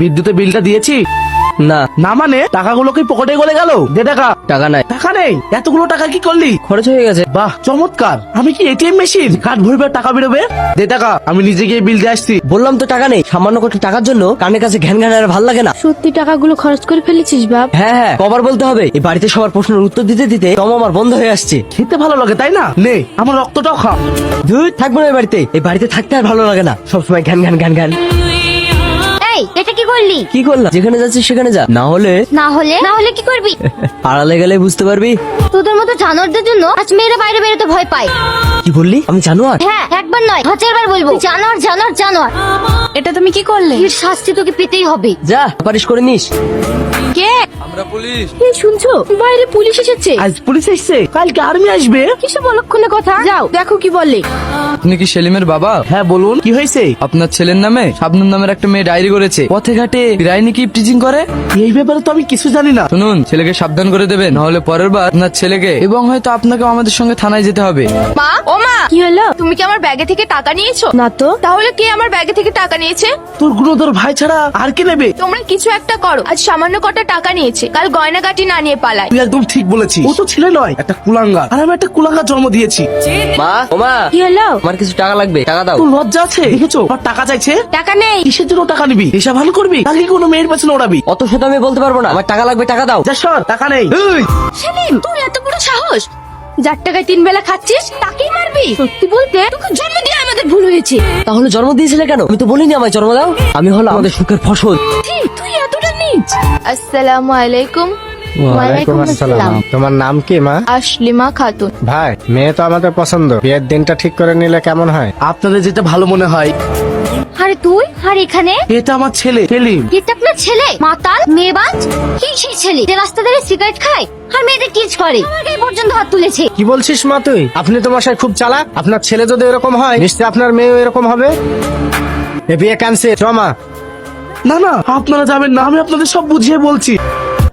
বিদ্যুতের বিলটা দিয়েছি? না। না মানে টাকাগুলো কি পকেটে গলে গেল? দে টাকা। টাকা নাই। টাকা নেই? এতগুলো টাকা কি করলি? খরচ হয়ে গেছে। বাহ চমৎকার। আমি কি এটিএম মেশিন কার্ড ভরবে টাকা বেরোবে? দে টাকা, আমি নিজে গিয়ে বিল দিয়ে আসছি। বললাম তো টাকা নেই। সামান্য কত টাকার জন্য কানের কাছে ঘ্যান ঘ্যান আর ভাল লাগে না। সত্যি টাকাগুলো খরচ করে ফেলেছিস বাপ? হ্যাঁ হ্যাঁ, কবার বলতে হবে? এই বাড়িতে সবার প্রশ্নের উত্তর দিতে দিতে দম আমার বন্ধ হয়ে আসছে। খেতে ভালো লাগে তাই না? নে আমার রক্তটাও খা। ধুর, থাকবো না এই বাড়িতে। এই বাড়িতে থাকতে আর ভালো লাগে না, সবসময় ঘ্যান ঘ্যান ঘ্যান ঘ্যান। এই এটা কি করলি? কি করলাম? যেখানে যাচ্ছিস সেখানে যা, না হলে না হলে কি করবি? আড়ালে গেলে বুঝতে পারবি। তোদের মতো জানোয়ারদের জন্য আজ মেয়েরা বাইরে বেরোতে ভয় পায়। কি বললি? আমি জানোয়ার? হ্যাঁ, একবার নয় 1000বার বলবো, জানোয়ার জানোয়ার জানোয়ার। এটা তুমি কি করলে? এর শাস্তি তোকে পেতেই হবে। যা পারিশ করে নিস। কে? আমরা পুলিশ। এই শুনছো, বাইরে পুলিশ এসেছে। আজ পুলিশ এসছে, কালকে আর্মি আসবে। কিসব অলক্ষণে কথা, যাও দেখো কি বলে। আপনি কি সেলিমের বাবা? হ্যাঁ বলুন, কি হয়েছে? আপনার ছেলের নামে শাবনূর নামের একটা মেয়ে ডায়েরি করেছে। পথে ঘাটে ডাইনি কি টিচিং করে। এই ব্যাপারে তো আমি কিছু জানি না। শুনুন, ছেলেকে সাবধান করে দেবেন, নাহলে পরের বার আপনার ছেলেকে এবং হয়তো আপনাকে আমাদের সঙ্গে থানায় যেতে হবে। মা, ও মা, কি হলো? তুমি কি আমার ব্যাগে থেকে টাকা নিয়েছো? না তো। তাহলে কে আমার ব্যাগে থেকে টাকা নিয়েছে? তোর গুণধর ভাই ছাড়া আর কে নেবে? তোমরা কিছু একটা করো। আজ সামান্য কটা টাকা নিয়েছে, কাল গয়নাগাটি না নিয়ে পালায়। তুই একদম ঠিক বলেছিস। ও তো ছেলে নয়, একটা কুলাঙ্গার। আর আমি একটা কুলাঙ্গার জন্ম দিয়েছি। মা, ও মা, কি হলো? আমার কিছু টাকা লাগবে, টাকা দাও। তোর লজ্জা আছে? দেখেছো আর টাকা চাইছে। টাকা নেই। কিসের জন্য টাকা নিবি? পেশা ভালো করবি নাকি কোনো মেয়ের পেছনে ওড়াবি? অত শত আমি বলতে পারবো না। আমার টাকা লাগবে, টাকা দাও। যা সর, টাকা নেই। সেলিম, তোর এত বড় সাহস! যার টাকায় 3 বেলা খাচ্ছিস তাকেই মারবি? সত্যি বলতে তোকে জন্ম দিয়ে আমাদের ভুল হয়েছে। তাহলে জন্ম দিয়েছিলে কেন? আমি তো বলিনি আমায় জন্ম দাও। আমি হলো আমাদের সুখের ফসল। তুই এতটা নিচ। আসসালামু আলাইকুম। ওয়ালাইকুম আসসালাম। তোমার নাম কি মা? আসলিমা খাতুন। ভাই, মেয়ে তো আমাদের পছন্দ, বিয়ের দিনটা ঠিক করে নিলে কেমন হয়? আপনাদের যেটা ভালো মনে হয়। আরে তুই আর এখানে? এটা আমার ছেলে সেলিম। এটা আপনার ছেলে? মাতাল মেয়েবাজ? কি সেই ছেলে যে রাস্তা ধারে সিগারেট খায় আর মেয়েদের টিচ করে? আমার এই পর্যন্ত হাত তুলেছে। কি বলছিস মা তুই? আপনি তো মশাই খুব চালাক। আপনার ছেলে যদি এরকম হয়, নিশ্চয়ই আপনার মেয়েও এরকম হবে। এ বিয়ে ক্যান্সেল। মা, না না, আপনারা যাবেন না, আমি আপনাদের সব বুঝিয়ে বলছি।